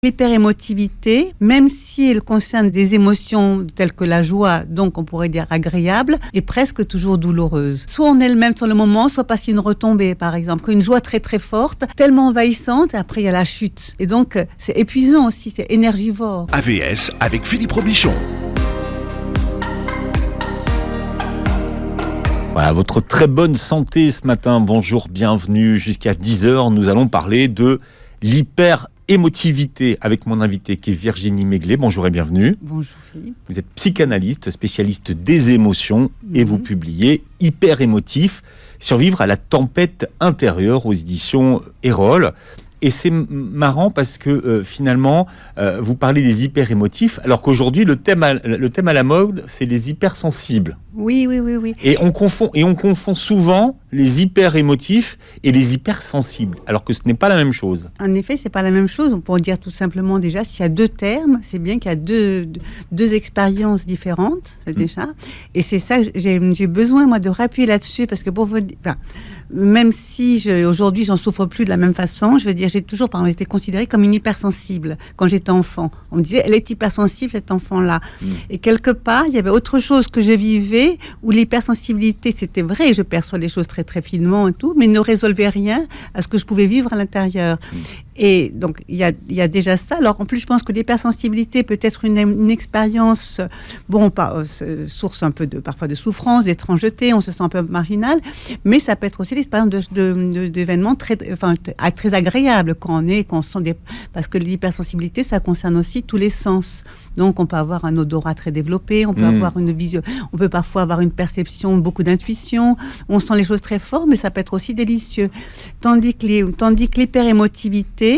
L'hyperémotivité, même si elle concerne des émotions telles que la joie, donc on pourrait dire agréable, est presque toujours douloureuse. Soit en elle-même sur le moment, soit parce qu'il y a une retombée, par exemple. Une joie très très forte, tellement envahissante, et après il y a la chute. Et donc c'est épuisant aussi, c'est énergivore. AVS avec Philippe Robichon. Voilà, votre très bonne santé ce matin. Bonjour, bienvenue. Jusqu'à 10h, nous allons parler de l'hyperémotivité avec mon invité qui est Virginie Meglet. Bonjour et bienvenue. Bonjour Philippe. Vous êtes psychanalyste, spécialiste des émotions et vous publiez Hyperémotif, survivre à la tempête intérieure aux éditions Erol. Et c'est marrant parce que finalement, vous parlez des hyperémotifs, alors qu'aujourd'hui, le thème à la mode, c'est les hypersensibles. Oui. Et on confond souvent les hyperémotifs et les hypersensibles, alors que ce n'est pas la même chose. En effet, c'est pas la même chose. On pourrait dire tout simplement déjà, s'il y a deux termes, c'est bien qu'il y a deux expériences différentes, c'est déjà. Et c'est ça, j'ai besoin, moi, de rappuyer là-dessus, parce que pour vous dire... Même si aujourd'hui j'en souffre plus de la même façon, je veux dire, j'ai toujours par exemple été considérée comme une hypersensible quand j'étais enfant. On me disait, elle est hypersensible cet enfant-là. Et quelque part, il y avait autre chose que je vivais où l'hypersensibilité, c'était vrai, je perçois les choses très très finement et tout, mais ne résolvait rien à ce que je pouvais vivre à l'intérieur. Et donc il y a déjà ça. Alors en plus, je pense que l'hypersensibilité peut être une expérience, source un peu parfois de souffrance, d'étrangeté, on se sent un peu marginal, mais ça peut être aussi l'expérience d'événements très agréables quand on sent parce que l'hypersensibilité, ça concerne aussi tous les sens. Donc on peut avoir un odorat très développé, on peut avoir une vision, on peut parfois avoir une perception, beaucoup d'intuition, on sent les choses très fort, mais ça peut être aussi délicieux. Tandis que l'hyperémotivité,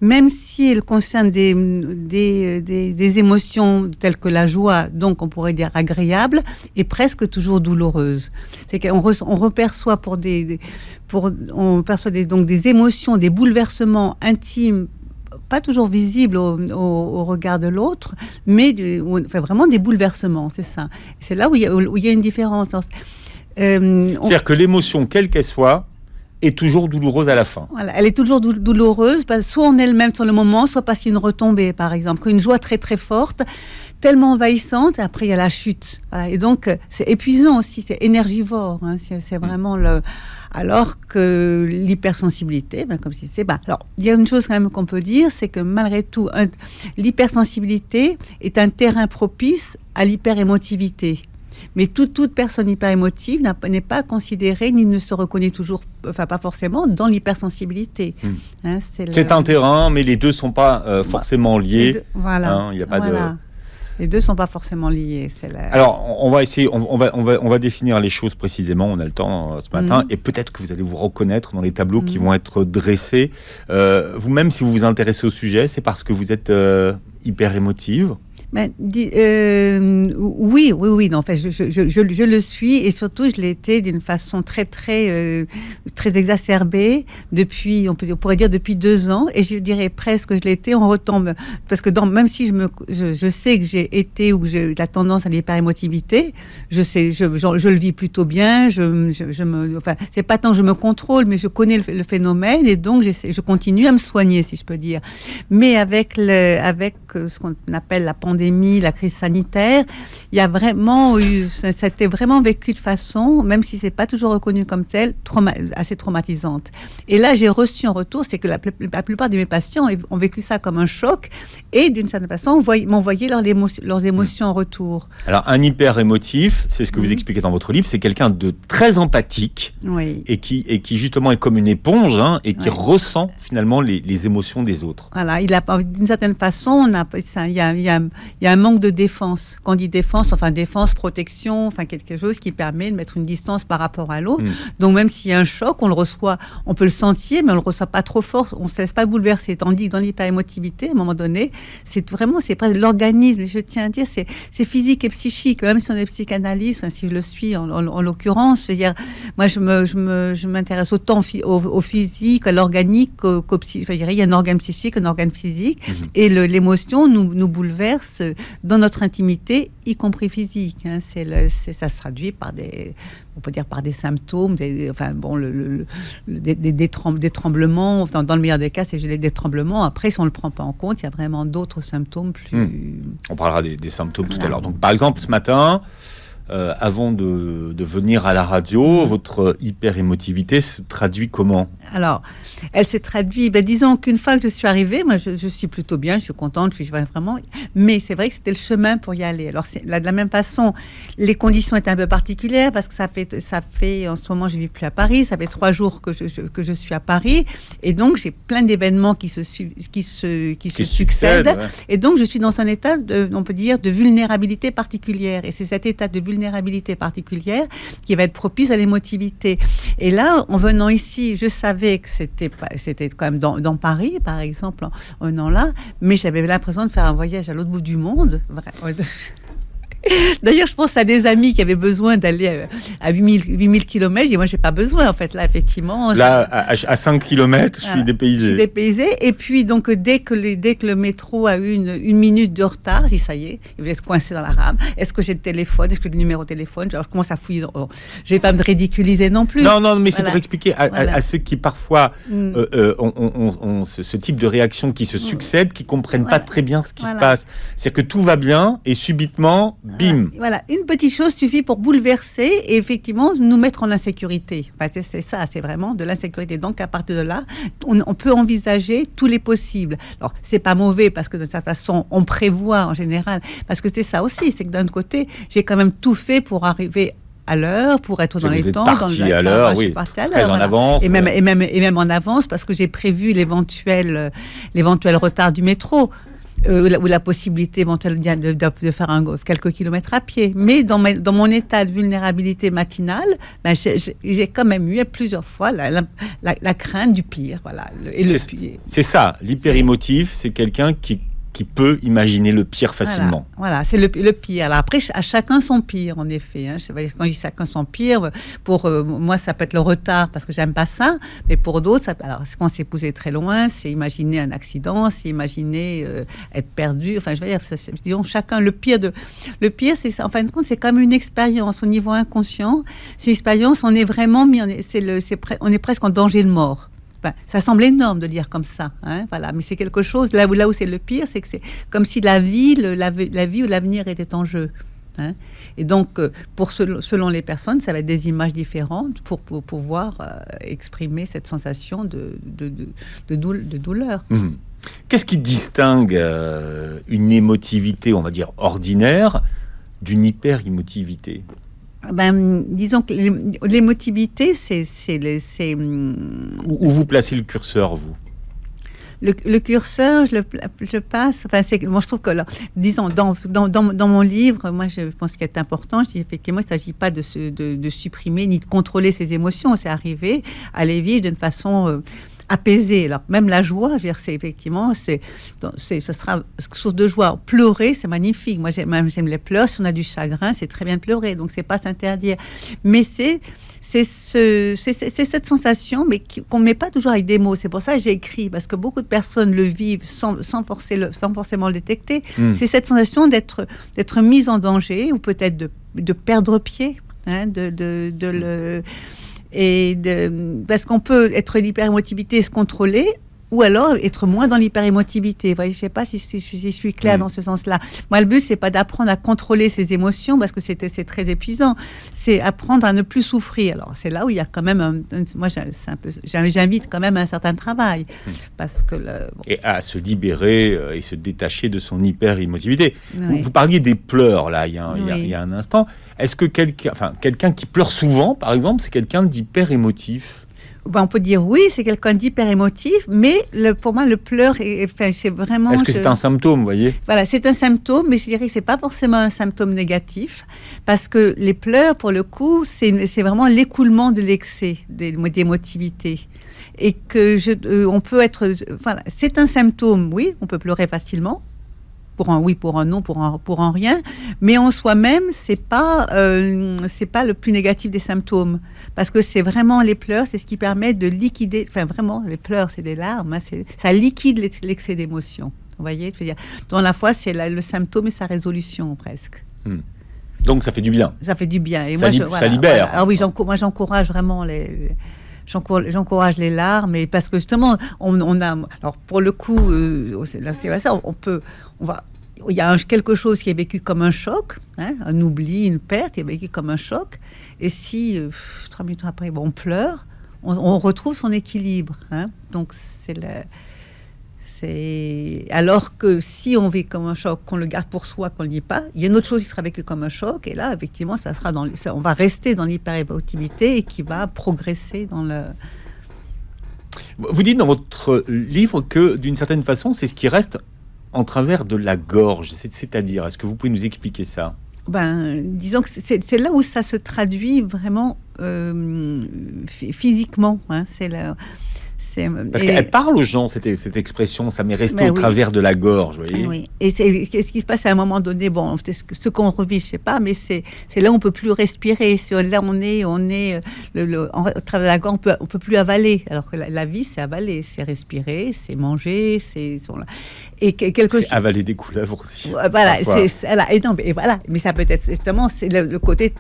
même si elle concerne des émotions telles que la joie, donc on pourrait dire agréable, est presque toujours douloureuse. C'est qu'on reperçoit on perçoit des émotions, des bouleversements intimes, pas toujours visibles au regard de l'autre, mais vraiment des bouleversements, c'est ça. C'est là où il y a une différence. C'est-à-dire que l'émotion, quelle qu'elle soit, est toujours douloureuse à la fin. Voilà, elle est toujours douloureuse, soit en elle-même sur le moment, soit parce qu'il y a une retombée, par exemple. Une joie très très forte, tellement envahissante, et après il y a la chute. Voilà. Et donc c'est épuisant aussi, c'est énergivore. C'est vraiment Alors que l'hypersensibilité, comme si c'est... Alors, il y a une chose quand même qu'on peut dire, c'est que malgré tout, l'hypersensibilité est un terrain propice à l'hyperémotivité. Mais toute personne hyperémotive n'est pas considérée, ni ne se reconnaît toujours, pas forcément, dans l'hypersensibilité. C'est un terrain, mais les deux ne sont pas forcément liés. Voilà. Il n'y a pas de... Les deux ne sont pas forcément liés. Alors, on va essayer, on va définir les choses précisément. On a le temps ce matin. Et peut-être que vous allez vous reconnaître dans les tableaux qui vont être dressés. Vous-même, si vous vous intéressez au sujet, c'est parce que vous êtes hyper émotive. Oui. Non, en fait, je le suis, et surtout, je l'ai été d'une façon très exacerbée depuis, on pourrait dire depuis 2 ans, et je dirais presque que je l'ai été, on retombe, parce que même si je sais que j'ai été ou que j'ai la tendance à l'hyperémotivité, je le vis plutôt bien, c'est pas tant que je me contrôle, mais je connais le phénomène, et donc je continue à me soigner, si je peux dire. Mais avec ce qu'on appelle la pandémie, la crise sanitaire, il y a vraiment eu, ça a été vraiment vécu de façon, même si c'est pas toujours reconnu comme tel, assez traumatisante. Et là, j'ai reçu en retour, c'est que la plupart de mes patients ont vécu ça comme un choc, et d'une certaine façon, m'envoyaient leurs émotions en retour. Alors, un hyper émotif, c'est ce que vous expliquez dans votre livre, c'est quelqu'un de très empathique, et qui justement est comme une éponge, et qui ressent finalement les émotions des autres. Voilà, d'une certaine façon, il y a un manque de défense. Quand on dit défense, protection, quelque chose qui permet de mettre une distance par rapport à l'autre. Donc même s'il y a un choc, on le reçoit, on peut le sentir, mais on le ressent pas trop fort, on se laisse pas bouleverser. Tandis que dans l'hyperémotivité, à un moment donné, c'est presque l'organisme, et je tiens à dire, c'est physique et psychique, même si on est psychanalyste, si je le suis en l'occurrence, je veux dire, moi je m'intéresse autant au physique, à l'organique qu'au psychique. Il y a un organe psychique, un organe physique, et l'émotion nous bouleverse passe dans notre intimité, y compris physique. Hein. Ça se traduit par on peut dire par des symptômes, des tremblements. Dans le meilleur des cas, c'est des tremblements. Après, si on ne le prend pas en compte, il y a vraiment d'autres symptômes plus... On parlera des symptômes tout à l'heure. Donc, par exemple, ce matin, avant de venir à la radio, votre hyper-émotivité se traduit comment ? Alors, elle s'est traduite, disons qu'une fois que je suis arrivée, moi je suis plutôt bien, je suis contente, je suis vraiment... Mais c'est vrai que c'était le chemin pour y aller. Alors, de la même façon, les conditions étaient un peu particulières parce que ça fait en ce moment, je ne vis plus à Paris, ça fait 3 jours que je suis à Paris. Et donc, j'ai plein d'événements qui se succèdent. Ouais. Et donc, je suis dans un état, on peut dire, de vulnérabilité particulière. Et c'est cet état de vulnérabilité particulière qui va être propice à l'émotivité. Et là, en venant ici, je savais que c'était quand même dans Paris, par exemple, en venant là, mais j'avais l'impression de faire un voyage à l'autre bout du monde. D'ailleurs, je pense à des amis qui avaient besoin d'aller à 8000 km. Je dis, moi, j'ai pas besoin, en fait. Là, effectivement. Là, à 5 km, je suis dépaysée. Je suis dépaysée. Et puis, donc, dès que le métro a eu une minute de retard, je dis, ça y est, il va être coincé dans la rame. Est-ce que j'ai le téléphone? Est-ce que j'ai le numéro de téléphone? Genre, je commence à fouiller. Je vais pas me ridiculiser non plus. Non, mais c'est pour expliquer à ceux qui, parfois, ont ce type de réaction qui se succèdent, qui comprennent pas très bien ce qui se passe. C'est-à-dire que tout va bien et subitement... Bim. Voilà, une petite chose suffit pour bouleverser et effectivement nous mettre en insécurité. Enfin, c'est ça, c'est vraiment de l'insécurité. Donc à partir de là, on peut envisager tous les possibles. Alors c'est pas mauvais parce que de cette façon on prévoit en général. Parce que c'est ça aussi, c'est que d'un côté j'ai quand même tout fait pour arriver à l'heure, pour être dans les temps. Parti à l'heure, oui, très en avance. Et même en avance parce que j'ai prévu l'éventuel retard du métro. Ou la possibilité éventuelle de faire quelques kilomètres à pied. Mais dans mon état de vulnérabilité matinale, j'ai quand même eu plusieurs fois la crainte du pire. Voilà, c'est ça, l'hyper-émotif, c'est quelqu'un qui peut imaginer le pire facilement. Voilà, c'est le pire. Alors après, à chacun son pire, en effet. Hein. Quand je dis chacun son pire, pour moi, ça peut être le retard parce que j'aime pas ça, mais pour d'autres, alors quand c'est poussé très loin, c'est imaginer un accident, c'est imaginer être perdu. Enfin, je veux dire, disons chacun le pire. Le pire, c'est ça. En fin de compte, c'est comme une expérience au niveau inconscient. C'est une expérience, on est vraiment on est presque en danger de mort. Enfin, ça semble énorme de dire comme ça, hein, voilà. Mais c'est quelque chose, là où c'est le pire, c'est que c'est comme si la vie ou l'avenir était en jeu. Hein. Et donc, selon les personnes, ça va être des images différentes pour pouvoir exprimer cette sensation de douleur. Mmh. Qu'est-ce qui distingue une émotivité, on va dire, ordinaire d'une hyper-émotivité ? Disons que l'émotivité, c'est Où vous placez le curseur, vous ? Le curseur, je passe. Enfin, moi, je trouve que, disons, dans mon livre, moi, je pense qu'il est important. Je dis effectivement, il ne s'agit pas de supprimer ni de contrôler ses émotions. C'est arriver à les vivre d'une façon apaisée. Alors, même la joie, c'est effectivement, ce sera source de joie. Pleurer, c'est magnifique. Moi, j'aime les pleurs. Si on a du chagrin, c'est très bien de pleurer. Donc, c'est pas s'interdire. Mais c'est cette sensation, mais qu'on ne met pas toujours avec des mots. C'est pour ça que j'ai écrit, parce que beaucoup de personnes le vivent sans forcément le détecter. C'est cette sensation d'être mise en danger, ou peut-être de perdre pied, hein, parce qu'on peut être l'hyper-émotivité et se contrôler, ou alors être moins dans l'hyper-émotivité. Je ne sais pas si je suis claire dans ce sens-là. Moi, le but, c'est pas d'apprendre à contrôler ses émotions, parce que c'est très épuisant. C'est apprendre à ne plus souffrir. Alors, c'est là où il y a quand même j'invite quand même à un certain travail. Parce que et à se libérer et se détacher de son hyper-émotivité. Oui. Vous parliez des pleurs, là, il y a un instant. Est-ce que quelqu'un qui pleure souvent, par exemple, c'est quelqu'un d'hyper émotif ? On peut dire oui, c'est quelqu'un d'hyper émotif, mais pour moi, le pleur, c'est vraiment... Est-ce que c'est un symptôme, vous voyez ? Voilà, c'est un symptôme, mais je dirais que c'est pas forcément un symptôme négatif, parce que les pleurs, pour le coup, c'est vraiment l'écoulement de l'excès d'émotivité. Et que on peut être... Voilà, c'est un symptôme, oui, on peut pleurer facilement, pour un oui, pour un non, pour un rien, mais en soi-même, c'est pas le plus négatif des symptômes, parce que c'est vraiment les pleurs, c'est ce qui permet de liquider. Enfin, vraiment, les pleurs, c'est des larmes, hein, ça liquide l'excès d'émotion. Vous voyez, je veux dire, dans la foi, c'est le symptôme et sa résolution presque. Donc ça fait du bien. Ça fait du bien. Et ça, ça libère. Ah oui, moi j'encourage vraiment j'encourage les larmes, et parce que justement, on a, alors pour le coup, il y a quelque chose qui est vécu comme un choc, un oubli, une perte, qui est vécu comme un choc. Et si 3 minutes après, on pleure, on retrouve son équilibre. Donc alors que si on vit comme un choc, qu'on le garde pour soi, qu'on ne le dit pas, il y a une autre chose qui sera vécue comme un choc, et là, effectivement, on va rester dans l'hyper-émotivité et qui va progresser dans le... Vous dites dans votre livre que, d'une certaine façon, c'est ce qui reste en travers de la gorge. C'est-à-dire, est-ce que vous pouvez nous expliquer ça ? Disons que c'est là où ça se traduit vraiment physiquement. C'est là... Parce qu'elle parle aux gens, cette expression, ça m'est resté au travers de la gorge, vous voyez. Oui. Et qu'est-ce qui se passe à un moment donné ? Bon, ce qu'on revit, je ne sais pas, mais c'est là où on ne peut plus respirer. Là, on est au travers de la gorge, on ne peut plus avaler. Alors que la vie, c'est avaler, c'est respirer, c'est manger, c'est avaler des couleuvres aussi. Voilà, mais ça peut être justement, c'est le côté,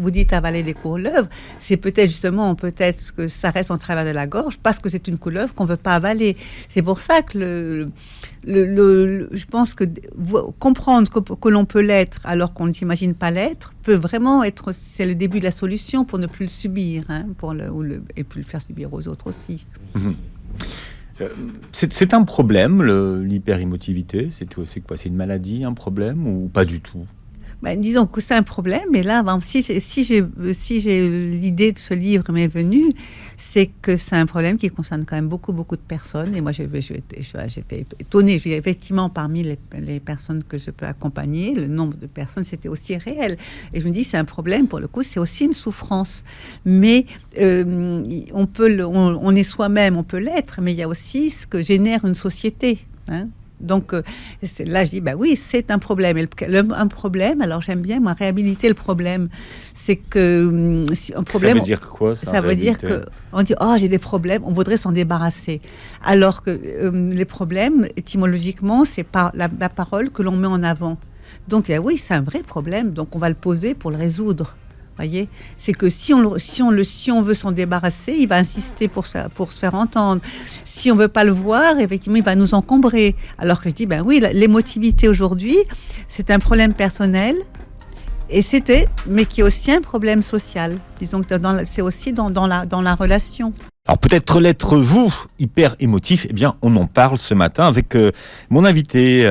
vous dites avaler des couleuvres, c'est peut-être que ça reste en travers de la gorge, parce que c'est une couleuvre qu'on ne veut pas avaler. C'est pour ça que je pense que comprendre que l'on peut l'être alors qu'on ne s'imagine pas l'être peut vraiment être, c'est le début de la solution pour ne plus le subir, et plus le faire subir aux autres aussi. C'est un problème, l'hyperémotivité. C'est quoi ? C'est une maladie, un problème, ou pas du tout ? Disons que c'est un problème, mais là, si l'idée de ce livre m'est venue, c'est que c'est un problème qui concerne quand même beaucoup, beaucoup de personnes. Et moi, j'étais étonnée. Effectivement, parmi les personnes que je peux accompagner, le nombre de personnes, c'était aussi réel. Et je me dis, c'est un problème, pour le coup, c'est aussi une souffrance. Mais on est soi-même, on peut l'être, mais il y a aussi ce que génère une société, Donc là, je dis, oui, c'est un problème. Un problème, alors j'aime bien, moi, réhabiliter le problème. C'est que un problème... Ça veut dire quoi, ça veut dire qu'on dit, j'ai des problèmes, on voudrait s'en débarrasser. Alors que les problèmes, étymologiquement, c'est la parole que l'on met en avant. Donc oui, c'est un vrai problème, donc on va le poser pour le résoudre. Voyez, c'est que si on veut s'en débarrasser, il va insister pour se faire entendre. Si on veut pas le voir, effectivement, il va nous encombrer. Alors que je dis, oui, l'émotivité aujourd'hui, c'est un problème personnel, mais qui est aussi un problème social. Disons que c'est aussi dans la relation. Alors peut-être l'être vous, hyper émotif, on en parle ce matin avec mon invité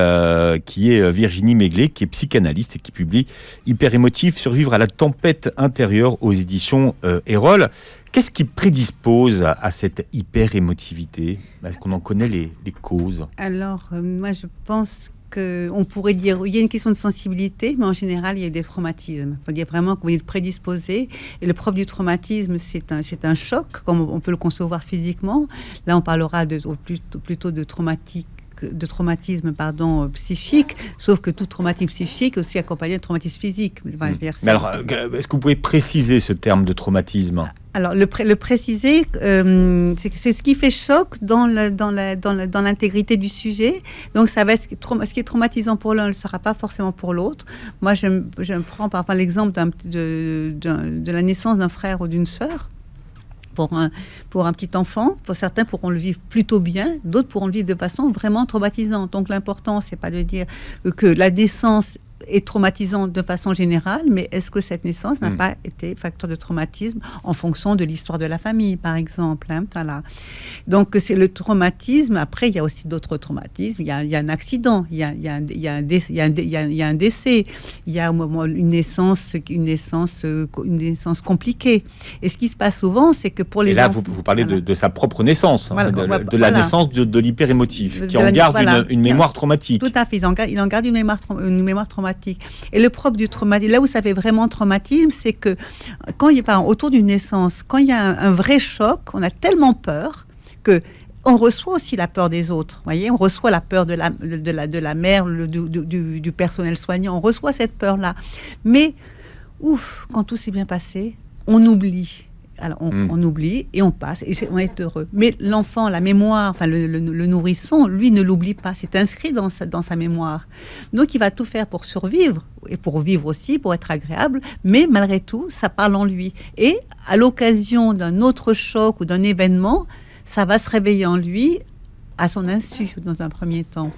qui est Virginie Méglet, qui est psychanalyste et qui publie Hyper émotif, survivre à la tempête intérieure aux éditions Erol. Qu'est-ce qui prédispose à cette hyper émotivité ? Est-ce qu'on en connaît les causes ? Alors moi je pense qu'on pourrait dire, il y a une question de sensibilité, mais en général, il y a des traumatismes. Il faut dire vraiment que vous êtes prédisposé. Et le propre du traumatisme, c'est un choc, comme on peut le concevoir physiquement. Là, on parlera plutôt de traumatisme psychique, sauf que tout traumatisme psychique est aussi accompagné de traumatisme physique. Mais alors, est-ce que vous pouvez préciser ce terme de traumatisme ? Alors, le préciser, c'est ce qui fait choc dans l'intégrité du sujet. Donc, ça va être ce qui est traumatisant pour l'un ne le sera pas forcément pour l'autre. Moi, je prends parfois l'exemple de la naissance d'un frère ou d'une sœur. Pour un petit enfant, pour certains pourront le vivre plutôt bien, d'autres pourront le vivre de façon vraiment traumatisante. Donc l'important, c'est pas de dire que la naissance est traumatisante de façon générale, mais est-ce que cette naissance n'a pas été facteur de traumatisme en fonction de l'histoire de la famille, par exemple, voilà. Donc c'est le traumatisme. Après, il y a aussi d'autres traumatismes. Il y a un accident, il y a un décès, il y a une naissance compliquée. Et ce qui se passe souvent, c'est que pour les... Et là, vous parlez de sa propre naissance, de la naissance de l'hyper-émotif, qui en garde une mémoire traumatique. Tout à fait, il en garde une mémoire traumatique. Et le propre du traumatisme, là où ça fait vraiment traumatisme, c'est que quand il y a, autour d'une naissance, quand il y a un vrai choc, on a tellement peur que on reçoit aussi la peur des autres. Voyez, on reçoit la peur de la mère, du personnel soignant. On reçoit cette peur-là. Mais quand tout s'est bien passé, on oublie. Alors, on oublie et on passe, et on est heureux. Mais l'enfant, la mémoire, enfin le nourrisson, lui, ne l'oublie pas. C'est inscrit dans sa mémoire. Donc, il va tout faire pour survivre, et pour vivre aussi, pour être agréable. Mais malgré tout, ça parle en lui. Et à l'occasion d'un autre choc ou d'un événement, ça va se réveiller en lui à son insu, dans un premier temps.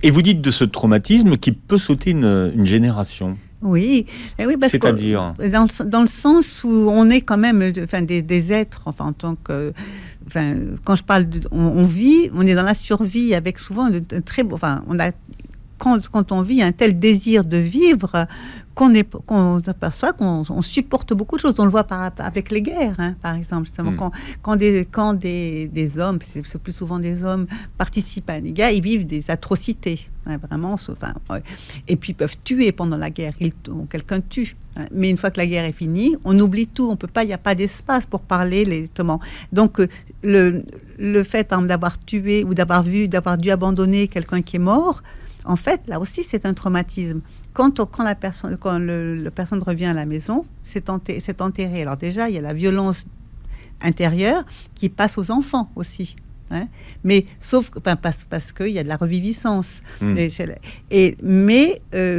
Et vous dites de ce traumatisme qui peut sauter une génération. Oui, parce c'est-à-dire que dans le sens où on est quand même des êtres, en tant que... quand je parle on vit, on est dans la survie avec souvent très beau... Quand on vit un tel désir de vivre, qu'on aperçoit qu'on supporte beaucoup de choses. On le voit avec les guerres, par exemple. Justement, quand des hommes, c'est plus souvent des hommes, participent à des guerres, ils vivent des atrocités. Vraiment. Et puis ils peuvent tuer pendant la guerre. Quelqu'un tue. Mais une fois que la guerre est finie, on oublie tout. On peut pas. Il n'y a pas d'espace pour parler justement. Donc le fait, par exemple, d'avoir tué ou d'avoir dû abandonner quelqu'un qui est mort, en fait, là aussi, c'est un traumatisme. Quand la personne revient à la maison, c'est enterré. Alors déjà, il y a la violence intérieure qui passe aux enfants aussi. Mais sauf parce qu'il y a de la reviviscence. Mais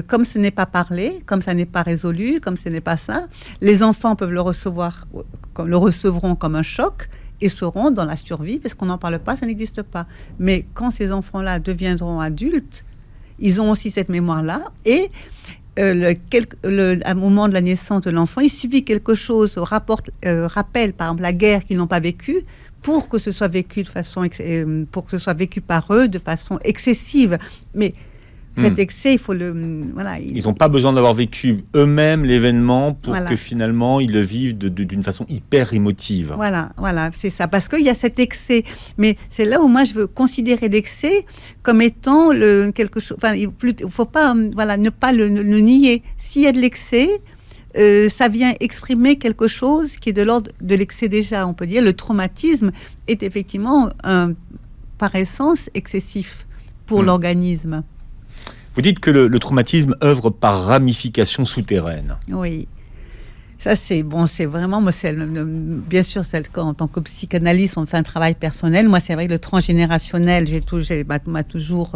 comme ce n'est pas parlé, comme ça n'est pas résolu, comme ce n'est pas ça, les enfants peuvent le recevront comme un choc et seront dans la survie parce qu'on n'en parle pas, ça n'existe pas. Mais quand ces enfants-là deviendront adultes, ils ont aussi cette mémoire-là et à un moment de la naissance de l'enfant, il suffit quelque chose, rappelle par exemple la guerre qu'ils n'ont pas vécue pour que ce soit vécu par eux de façon excessive. Mais cet excès, il faut ils n'ont pas besoin d'avoir vécu eux-mêmes l'événement pour que finalement ils le vivent d'une façon hyper émotive. Voilà, c'est ça. Parce qu'il y a cet excès. Mais c'est là où moi je veux considérer l'excès comme étant quelque chose. Il ne faut pas, ne pas le nier. S'il y a de l'excès, ça vient exprimer quelque chose qui est de l'ordre de l'excès déjà. On peut dire le traumatisme est effectivement par essence excessif pour l'organisme. Vous dites que le traumatisme œuvre par ramification souterraine. Oui. Ça, c'est vraiment, moi, bien sûr, en tant que psychanalyste, on fait un travail personnel. Moi, c'est vrai que le transgénérationnel, m'a toujours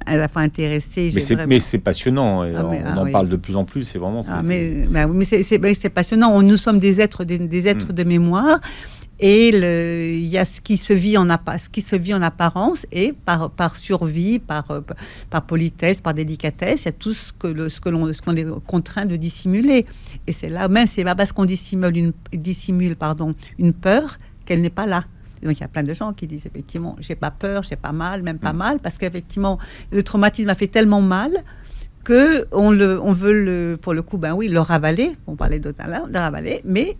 à la fois intéressée. Mais c'est passionnant, et on en parle de plus en plus, c'est vraiment... c'est passionnant. Nous sommes des êtres de mémoire. Et il y a ce qui se vit en apparence et par survie, par politesse, par délicatesse, il y a tout ce qu'on est contraint de dissimuler. Et c'est là même, c'est pas parce qu'on dissimule une peur qu'elle n'est pas là. Donc il y a plein de gens qui disent effectivement, j'ai pas peur, j'ai pas mal, même pas mal, parce qu'effectivement le traumatisme a fait tellement mal que on veut pour le coup, le ravaler. On parlait de le ravaler, mais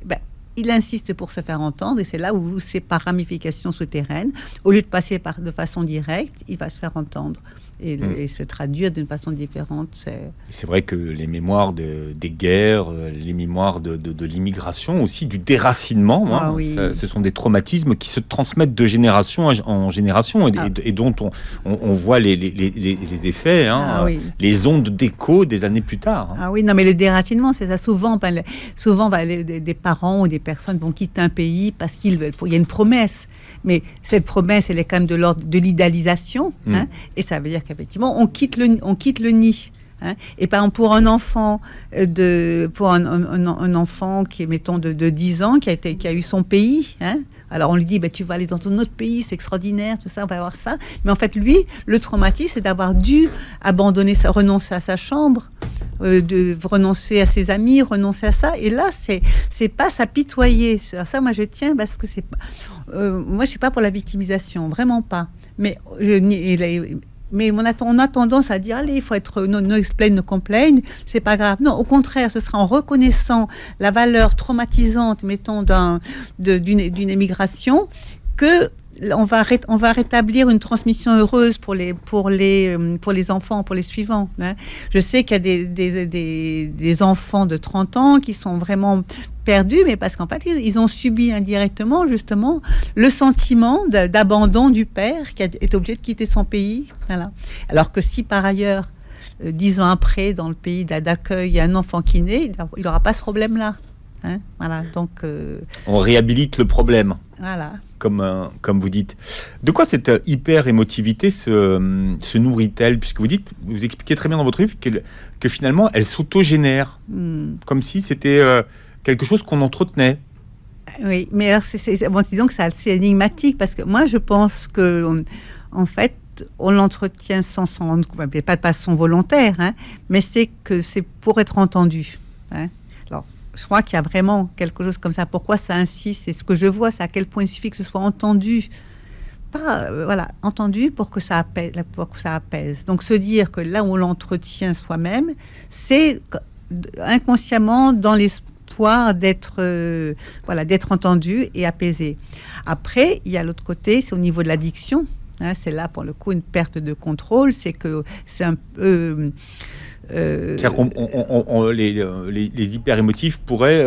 il insiste pour se faire entendre, et c'est là où c'est par ramification souterraine. Au lieu de passer de façon directe, il va se faire entendre et se traduire d'une façon différente. C'est vrai que les mémoires des guerres, les mémoires de l'immigration aussi, du déracinement, ce sont des traumatismes qui se transmettent de génération en génération et dont on voit les effets, les ondes d'écho des années plus tard. Ah oui, non, mais le déracinement, c'est ça. Souvent, des parents ou des personnes vont quitter un pays parce qu'il y a une promesse. Mais cette promesse, elle est quand même de l'ordre de l'idéalisation, et ça veut dire qu'effectivement, on quitte le nid. Et par exemple, pour un enfant un enfant qui est, mettons, de 10 ans, qui a eu son pays, alors on lui dit, tu vas aller dans un autre pays, c'est extraordinaire, tout ça, on va voir ça. Mais en fait, lui, le traumatisme, c'est d'avoir dû renoncer à sa chambre, de renoncer à ses amis, renoncer à ça. Et là, c'est pas s'apitoyer. Ça, moi, je tiens parce que c'est pas... moi, je suis pas pour la victimisation, vraiment pas. Mais on a tendance à dire, allez, il faut être no explain, no complain, c'est pas grave. Non, au contraire, ce sera en reconnaissant la valeur traumatisante, mettons, d'une émigration, que on va rétablir une transmission heureuse pour les enfants, pour les suivants. Je sais qu'il y a des enfants de 30 ans qui sont vraiment perdus, mais parce qu'en fait, ils ont subi indirectement, justement, le sentiment d'abandon du père qui est obligé de quitter son pays. Voilà. Alors que si, par ailleurs, 10 ans après, dans le pays d'accueil, il y a un enfant qui naît, il n'aura pas ce problème-là. Hein, voilà, donc... On réhabilite le problème. Voilà. Comme vous dites. De quoi cette hyper-émotivité se nourrit-elle? Puisque vous expliquez très bien dans votre livre que finalement, elle s'autogénère. Comme si c'était quelque chose qu'on entretenait. Oui, mais alors disons que c'est assez énigmatique, parce que moi, je pense que, en fait, on l'entretient pas de façon volontaire, hein, mais c'est pour être entendu. Hein. Alors, je crois qu'il y a vraiment quelque chose comme ça. Pourquoi ça insiste? C'est ce que je vois, c'est à quel point il suffit que ce soit entendu. Entendu pour que ça apaise. Donc, se dire que là où on l'entretient soi-même, c'est inconsciemment dans l'espoir d'être entendu et apaisé. Après, il y a l'autre côté, c'est au niveau de l'addiction. Hein, c'est là, pour le coup, une perte de contrôle. C'est un peu... C'est-à-dire que les hyper-émotifs pourraient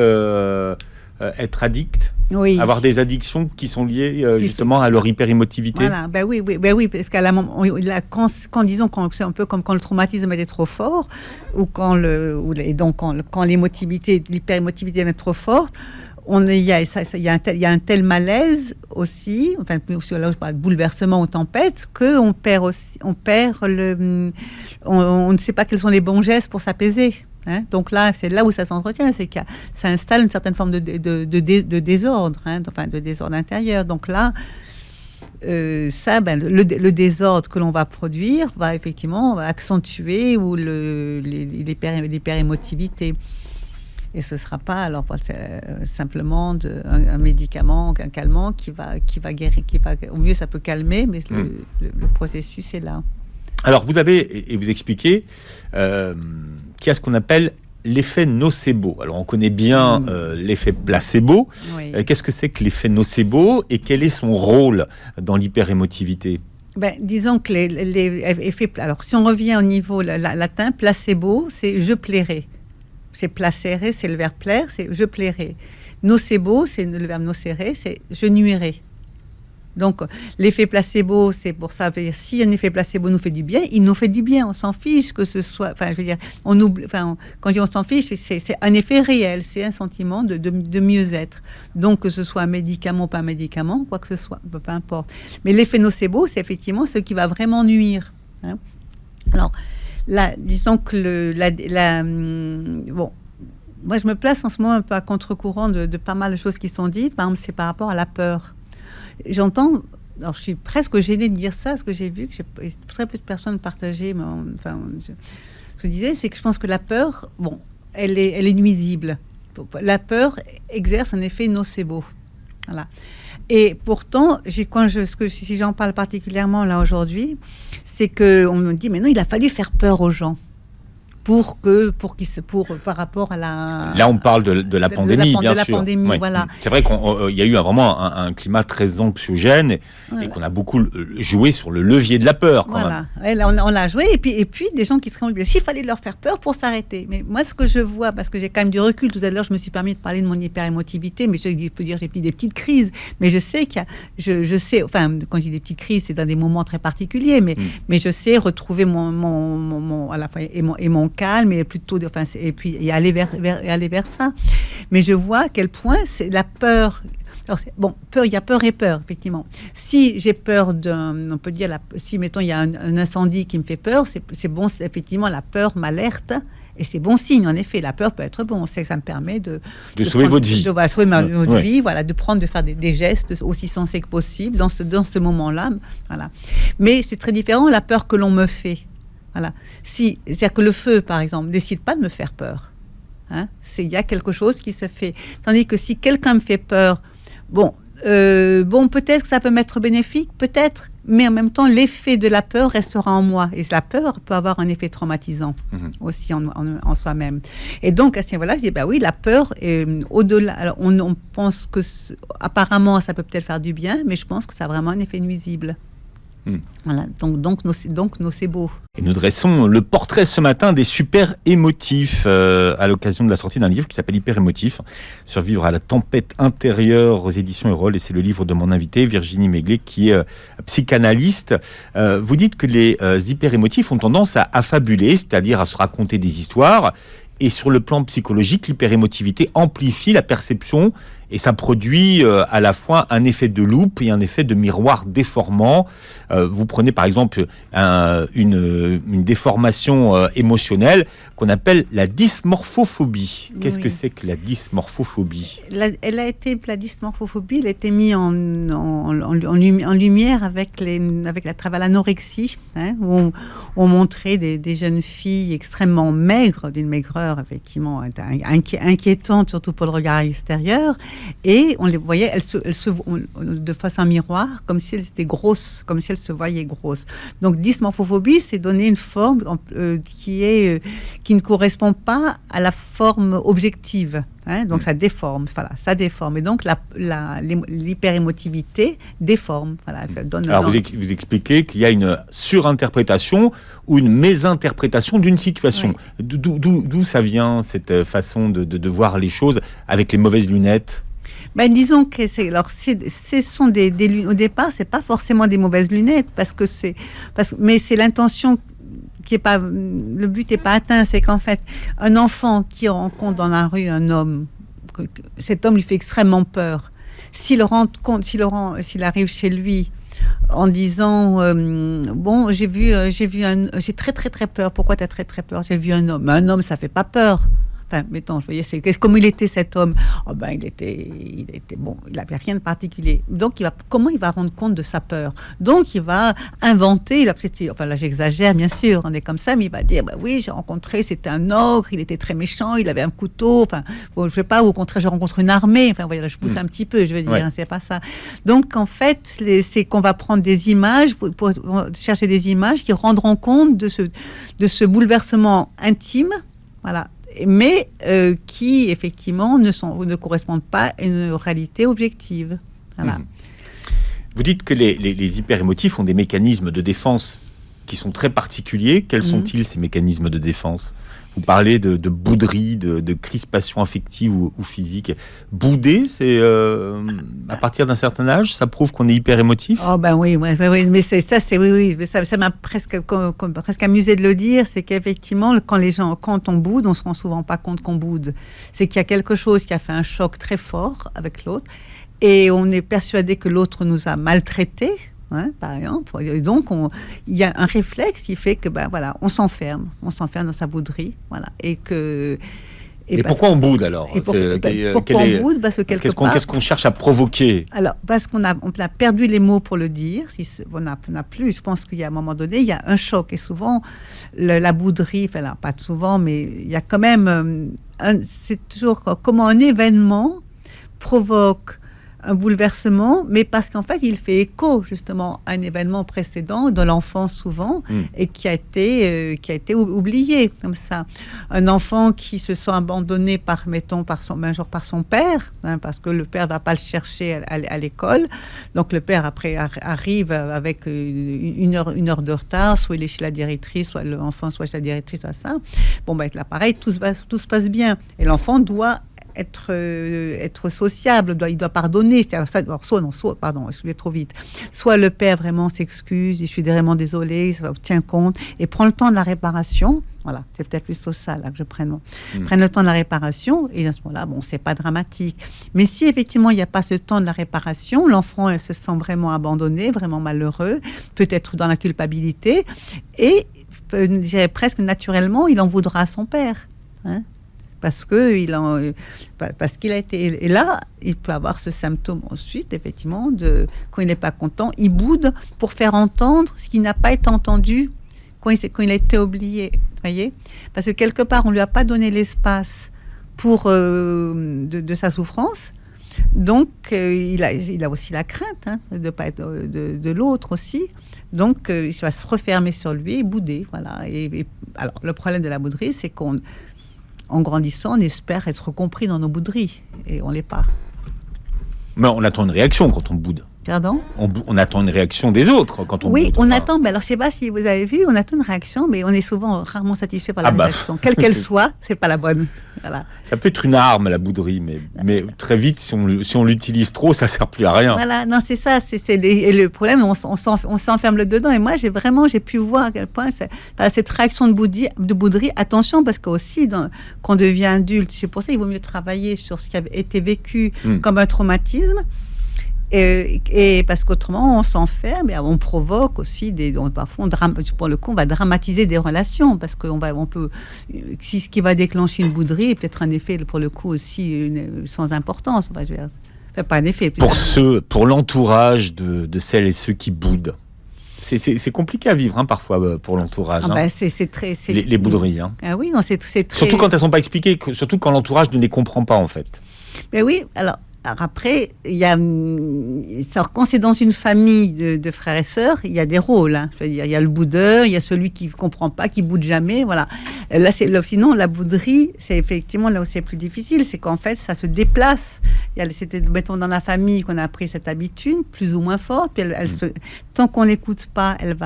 être addicts, avoir des addictions qui sont liées justement à leur hyper-émotivité. Voilà, oui, parce qu'à la moment, quand c'est un peu comme quand le traumatisme est trop fort, ou quand l'hyper-émotivité est trop forte, il y a un tel malaise aussi, enfin là je parle de bouleversement ou tempête, qu'on perd on ne sait pas quels sont les bons gestes pour s'apaiser. Hein. Donc là, c'est là où ça s'entretient, c'est que ça installe une certaine forme de désordre, hein, de désordre intérieur. Donc là, le désordre que l'on va produire va effectivement accentuer l'hyper-émotivité. Et ce ne sera pas simplement un médicament, un calmant qui va guérir, au mieux ça peut calmer, mais le processus est là. Alors vous avez, et vous expliquez, qu'il y a ce qu'on appelle l'effet nocebo. Alors on connaît bien l'effet placebo. Oui. Qu'est-ce que c'est que l'effet nocebo et quel est son rôle dans l'hyper-émotivité? Disons que les effets... Alors si on revient au niveau latin, placebo, c'est « je plairai ». C'est placere, c'est le verbe plaire, c'est je plairai. Nocebo, c'est le verbe nocere, c'est je nuirai. Donc, l'effet placebo, c'est pour ça. Si un effet placebo nous fait du bien, il nous fait du bien. On s'en fiche que ce soit. Enfin, je veux dire, on oublie. Enfin, quand on s'en fiche, c'est un effet réel. C'est un sentiment de mieux-être. Donc, que ce soit un médicament ou pas un médicament, quoi que ce soit, peu importe. Mais l'effet nocebo, c'est effectivement ce qui va vraiment nuire. Hein. Alors. Là, disons que moi je me place en ce moment un peu à contre-courant de pas mal de choses qui sont dites. Par exemple, c'est par rapport à la peur. J'entends, alors je suis presque gênée de dire ça, ce que j'ai vu, que très peu de personnes partageaient, mais ce que je disais, c'est que je pense que la peur, elle est nuisible. La peur exerce un effet nocebo. Voilà. Et pourtant, si j'en parle particulièrement là aujourd'hui, c'est qu'on me dit, mais non, il a fallu faire peur aux gens par rapport à la... Là, on parle de la pandémie, bien sûr. Pandémie, oui. Voilà. C'est vrai qu'il y a eu vraiment un climat très anxiogène et qu'on a beaucoup joué sur le levier de la peur, quand même. Ouais, là, on l'a joué. Et puis, des gens qui tremblent. S'il fallait leur faire peur pour s'arrêter. Mais moi, ce que je vois, parce que j'ai quand même du recul, tout à l'heure, je me suis permis de parler de mon hyper-émotivité, mais je peux dire j'ai des petites crises. Mais je sais je sais, enfin, quand je dis des petites crises, c'est dans des moments très particuliers, mais je sais retrouver à la fois et mon calme et et aller vers ça. Mais je vois à quel point c'est la peur. Alors, peur, il y a peur et peur, effectivement. Si j'ai peur on peut dire, si mettons il y a un incendie qui me fait peur, c'est bon, effectivement la peur m'alerte. Et c'est bon signe, en effet. La peur peut être bon. Ça me permet de sauver votre vie. De sauver votre vie, voilà, de faire des gestes aussi sensés que possible dans ce moment-là. Voilà. Mais c'est très différent la peur que l'on me fait. Voilà. C'est-à-dire que le feu, par exemple, ne décide pas de me faire peur. Hein, il y a quelque chose qui se fait. Tandis que si quelqu'un me fait peur, peut-être que ça peut m'être bénéfique, peut-être, mais en même temps, l'effet de la peur restera en moi. Et la peur peut avoir un effet traumatisant aussi en soi-même. Et donc, à ce niveau-là, je dis, oui, la peur, au-delà, alors on pense que, apparemment, ça peut peut-être faire du bien, mais je pense que ça a vraiment un effet nuisible. Voilà, donc nocebo. Et nous dressons le portrait ce matin des super émotifs à l'occasion de la sortie d'un livre qui s'appelle Hyper émotif, survivre à la tempête intérieure aux éditions Erol, et c'est le livre de mon invité Virginie Méglet qui est psychanalyste. Vous dites que les hyper émotifs ont tendance à affabuler, c'est-à-dire à se raconter des histoires Et sur le plan psychologique, l'hyperémotivité amplifie la perception et ça produit à la fois un effet de loupe et un effet de miroir déformant. Vous prenez par exemple une déformation émotionnelle qu'on appelle la dysmorphophobie. Qu'est-ce que c'est que la dysmorphophobie ? La dysmorphophobie, elle a été mise en lumière avec la travers l'anorexie, où on montrait des jeunes filles extrêmement maigres, d'une maigreur effectivement inquiétante, surtout pour le regard extérieur. Et on les voyait, elles se de face à un miroir, comme si elles étaient grosses, comme si elles se voyaient grosses. Donc, dysmorphophobie, c'est donner une forme qui ne correspond pas à la forme objective. Donc, ça déforme. Voilà, ça déforme. Et donc, l'hyperémotivité déforme. Voilà, alors, vous expliquez qu'il y a une surinterprétation ou une mésinterprétation d'une situation. Oui. D'où ça vient, cette façon de voir les choses avec les mauvaises lunettes ? Disons que ce sont des lunettes. Au départ, c'est pas forcément des mauvaises lunettes, mais c'est l'intention qui est pas. Le but n'est pas atteint. C'est qu'en fait, un enfant qui rencontre dans la rue un homme, cet homme lui fait extrêmement peur. S'il arrive chez lui en disant j'ai très très très peur. Pourquoi tu as très très peur ? J'ai vu un homme. Mais un homme, ça fait pas peur. Enfin, mettons, je voyais, comment il était cet homme ? Il était bon, il n'avait rien de particulier. Donc, comment il va rendre compte de sa peur ? Donc, il va inventer, là j'exagère, bien sûr, on est comme ça, mais il va dire, oui, j'ai rencontré, c'était un ogre, il était très méchant, il avait un couteau, je sais pas, ou au contraire, j'ai rencontré une armée, je pousse un petit peu, je veux dire, c'est pas ça. Donc, en fait, c'est qu'on va prendre des images, pour chercher des images qui rendront compte de ce bouleversement intime, voilà, mais qui effectivement ne correspondent pas à une réalité objective. Voilà. Vous dites que les hyperémotifs ont des mécanismes de défense qui sont très particuliers. Quels sont-ils, ces mécanismes de défense ? Vous parlez de bouderie, de crispation affective ou physique. Bouder, c'est à partir d'un certain âge, ça prouve qu'on est hyper émotif. Oui, mais ça m'a presque amusé de le dire, c'est qu'effectivement, quand on boude, on se rend souvent pas compte qu'on boude. C'est qu'il y a quelque chose qui a fait un choc très fort avec l'autre, et on est persuadé que l'autre nous a maltraités. Par exemple, et donc il y a un réflexe qui fait que on s'enferme dans sa bouderie, voilà, et pourquoi on boude alors ? Pourquoi on boude ? Parce que qu'est-ce qu'on cherche à provoquer ? Alors, parce qu'on a perdu les mots pour le dire. On n'a plus. Je pense qu'il y a un moment donné, il y a un choc, et souvent la bouderie, pas souvent, mais il y a quand même c'est toujours comment un événement provoque un bouleversement, mais parce qu'en fait, il fait écho justement à un événement précédent de l'enfance souvent, et qui a été oublié comme ça. Un enfant qui se sent abandonné par son père, parce que le père va pas le chercher à l'école, donc le père après arrive avec une heure de retard, soit il est chez la directrice, soit l'enfant soit chez la directrice, soit ça. Là pareil, tout se passe bien, et l'enfant doit être sociable, il doit pardonner. Excusez trop vite. Soit le père vraiment s'excuse, je suis vraiment désolé, ça tient compte, et prend le temps de la réparation. Voilà, c'est peut-être plus ça là que je prenne le temps de la réparation, et à ce moment-là, c'est pas dramatique. Mais si effectivement il n'y a pas ce temps de la réparation, l'enfant elle se sent vraiment abandonné, vraiment malheureux, peut-être dans la culpabilité, et je dirais presque naturellement, il en voudra à son père. Parce qu'il a été... Et là, il peut avoir ce symptôme ensuite, effectivement, quand il n'est pas content, il boude pour faire entendre ce qui n'a pas été entendu quand il a été oublié. Voyez ? Parce que quelque part, on ne lui a pas donné l'espace de sa souffrance. Donc, il a aussi la crainte de ne pas être de l'autre aussi. Donc, il va se refermer sur lui et bouder. Voilà. Alors, le problème de la bouderie, c'est en grandissant, on espère être compris dans nos bouderies, et on ne l'est pas. Mais on attend une réaction quand on boude. Pardon ? On attend une réaction des autres quand on Oui, boude. on Enfin, attend. Mais alors, je sais pas si vous avez vu, on attend une réaction, mais on est souvent rarement satisfait par la Ah bah. réaction, quelle qu'elle soit. C'est pas la bonne. Voilà. Ça peut être une arme, la bouderie, mais très vite, si on l'utilise trop, ça sert plus à rien. Voilà, non, c'est ça. Et le problème, on s'enferme dedans. Et moi, j'ai pu voir à quel point cette réaction de bouderie. Attention, parce qu'aussi, quand on devient adulte, c'est pour ça qu'il vaut mieux travailler sur ce qui a été vécu comme un traumatisme. Et parce qu'autrement, on s'enferme et on provoque aussi parfois, pour le coup, on va dramatiser des relations parce on peut, si ce qui va déclencher une bouderie est peut-être un effet, pour le coup, aussi sans importance. Enfin, je veux dire, enfin, pas un effet. Pour l'entourage de celles et ceux qui boudent. C'est compliqué à vivre parfois pour l'entourage. Les bouderies. Ah oui, non, c'est très... Surtout quand elles sont pas expliquées, surtout quand l'entourage ne les comprend pas en fait. Mais oui, alors après, quand c'est dans une famille de frères et sœurs, il y a des rôles. Je veux dire, il y a le boudeur, il y a celui qui ne comprend pas, qui boude jamais. Voilà. Sinon, la bouderie, c'est effectivement là où c'est plus difficile, c'est qu'en fait, ça se déplace. C'était, mettons, dans la famille qu'on a appris cette habitude, plus ou moins forte. Puis tant qu'on l'écoute pas, elle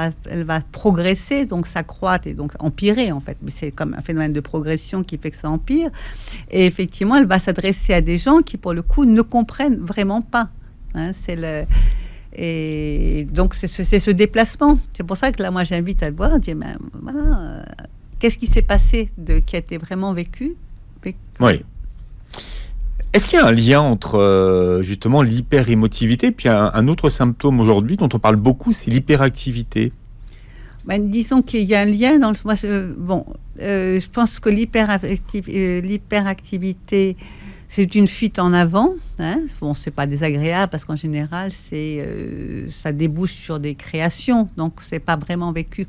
va progresser, donc s'accroître et donc empirer en fait. Mais c'est comme un phénomène de progression qui fait que ça empire. Et effectivement, elle va s'adresser à des gens qui, pour le coup, ne comprennent vraiment pas. Et donc c'est ce déplacement. C'est pour ça que là, moi, j'invite à le voir, dire, voilà, qu'est-ce qui s'est passé qui a été vraiment vécu. Oui. Est-ce qu'il y a un lien entre justement l'hyper-émotivité et puis un autre symptôme aujourd'hui dont on parle beaucoup, c'est l'hyperactivité? Disons qu'il y a un lien dans je pense que l'hyperactivité, c'est une fuite en avant. Bon, c'est pas désagréable parce qu'en général, ça débouche sur des créations. Donc, c'est pas vraiment vécu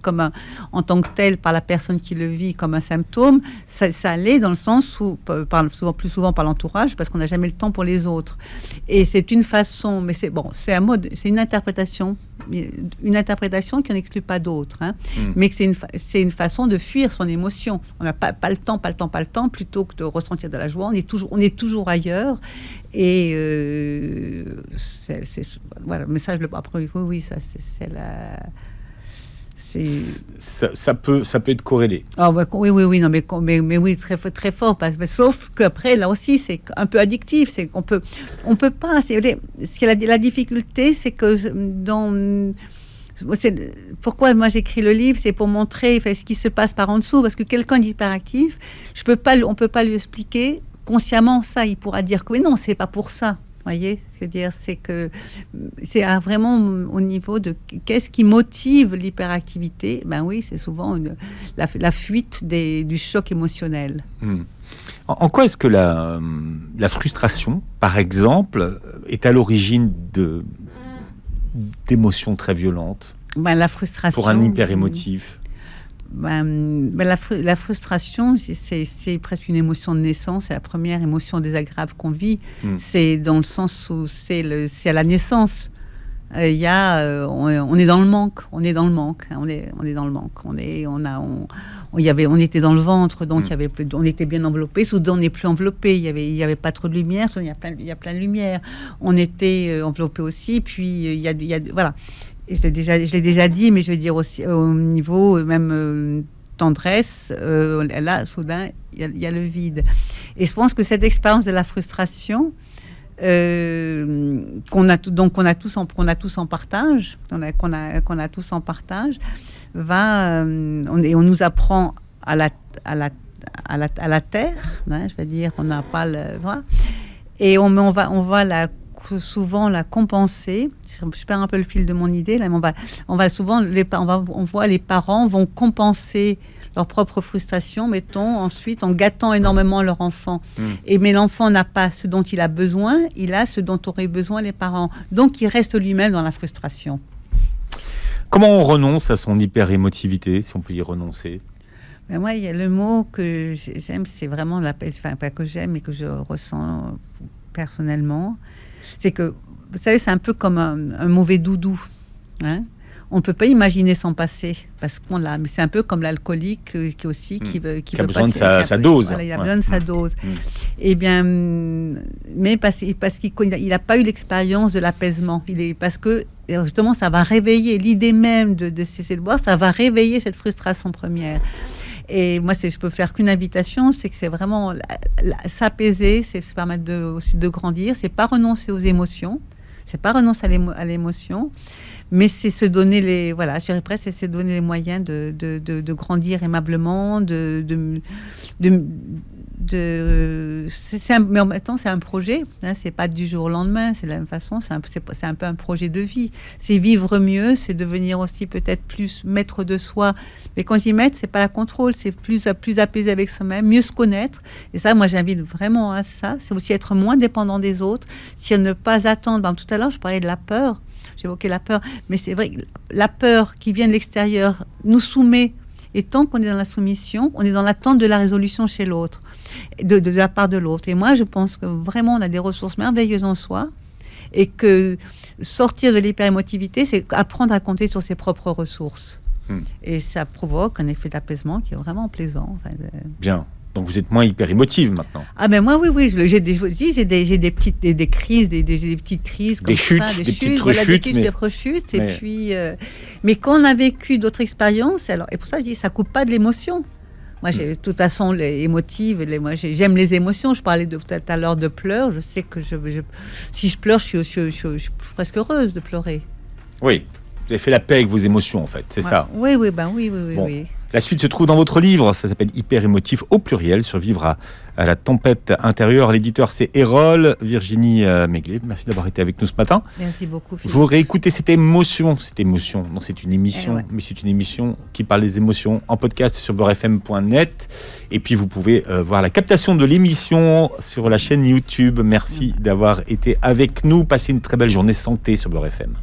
en tant que tel par la personne qui le vit comme un symptôme. Ça l'est dans le sens où, plus souvent par l'entourage, parce qu'on n'a jamais le temps pour les autres. Et c'est une façon, mais c'est une interprétation. Une interprétation qui n'en exclut pas d'autres, mais que c'est une façon de fuir son émotion. On n'a pas le temps, plutôt que de ressentir de la joie. On est toujours ailleurs, et voilà, le message. Après, oui, ça, c'est la. Ça peut être corrélé. Oui, non, mais oui, très, très fort. Sauf qu'après, là aussi, c'est un peu addictif. C'est qu'on peut pas. La difficulté, c'est que pourquoi moi j'écris le livre, c'est pour montrer ce qui se passe par en dessous, parce que quelqu'un d'hyperactif, on peut pas lui expliquer consciemment ça. Il pourra dire que oui, non, c'est pas pour ça. Voyez, ce que je veux dire, c'est que c'est vraiment au niveau de qu'est-ce qui motive l'hyperactivité. Ben oui, c'est souvent la fuite du choc émotionnel. En quoi est-ce que la frustration, par exemple, est à l'origine d'émotions très violentes? La frustration. Pour un hyper-émotif. La frustration, c'est presque une émotion de naissance. C'est la première émotion désagréable qu'on vit. C'est dans le sens où c'est à la naissance. On est dans le manque. On est dans le manque. On était dans le ventre, donc on était bien enveloppé. Soudain, on n'est plus enveloppé. Il y avait pas trop de lumière. Soudain, il y a plein de lumière. On était enveloppé aussi. Puis voilà. Et je l'ai déjà dit, mais je vais dire aussi au niveau même tendresse, là, soudain, il y a le vide. Et je pense que cette expérience de la frustration, qu'on a tous en partage, on nous apprend à la terre, je vais dire, on n'a pas le droit, et on va souvent la compenser. Je perds un peu le fil de mon idée là, mais on voit les parents vont compenser leur propre frustration, mettons, ensuite en gâtant énormément leur enfant. Mais l'enfant n'a pas ce dont il a besoin, il a ce dont auraient besoin les parents. Donc il reste lui-même dans la frustration. Comment on renonce à son hyper-émotivité, si on peut y renoncer? Moi, il y a le mot que j'aime, c'est vraiment pas que j'aime, mais que je ressens personnellement. C'est que, vous savez, c'est un peu comme un mauvais doudou. on ne peut pas imaginer son passé parce qu'on l'a. Mais c'est un peu comme l'alcoolique qui aussi qui veut a besoin de sa dose. Voilà, il a besoin de sa dose. Et bien, mais parce qu'il n'a pas eu l'expérience de l'apaisement. Parce que justement, ça va réveiller l'idée même de cesser de boire. Ça va réveiller cette frustration première. Et moi, je peux faire qu'une invitation, c'est que c'est vraiment s'apaiser, c'est se permettre aussi de grandir. C'est pas renoncer aux émotions, c'est pas renoncer à l'émotion. Mais c'est se donner je dirais presque, c'est se donner les moyens de grandir aimablement, mais en même temps, c'est un projet. Hein, c'est pas du jour au lendemain. C'est de la même façon. C'est un peu un projet de vie. C'est vivre mieux. C'est devenir aussi peut-être plus maître de soi. Mais quand je dis maître, c'est pas la contrôle. C'est plus apaisé avec soi-même, mieux se connaître. Et ça, moi, j'invite vraiment à ça. C'est aussi être moins dépendant des autres. Si ne pas attendre. Tout à l'heure, je parlais de la peur. J'évoquais la peur. Mais c'est vrai que la peur qui vient de l'extérieur nous soumet. Et tant qu'on est dans la soumission, on est dans l'attente de la résolution chez l'autre, de la part de l'autre. Et moi, je pense que vraiment, on a des ressources merveilleuses en soi et que sortir de l'hyperémotivité, c'est apprendre à compter sur ses propres ressources. Et ça provoque un effet d'apaisement qui est vraiment plaisant. Bien. Donc vous êtes moins hyper émotive maintenant. Ah ben moi oui, j'ai des petites crises, des petites crises comme des chutes, ça, des petites rechutes, des rechutes. Et puis, mais quand on a vécu d'autres expériences, alors et pour ça je dis ça coupe pas de l'émotion. Moi, de toute façon, les émotives, j'aime les émotions. Je parlais tout à l'heure de pleurs. Je sais que si je pleure, je suis presque heureuse de pleurer. Oui, vous avez fait la paix avec vos émotions en fait, c'est ça. Oui. La suite se trouve dans votre livre, ça s'appelle Hyper émotif au pluriel, survivre à la tempête intérieure. L'éditeur c'est Erol. Virginie Megler, merci d'avoir été avec nous ce matin. Merci beaucoup, Philippe. Vous réécoutez cette émission, non c'est une émission, mais c'est une émission qui parle des émotions en podcast sur beurrefm.net. Et puis vous pouvez voir la captation de l'émission sur la chaîne YouTube. Merci d'avoir été avec nous, passez une très belle journée santé sur Beurre FM.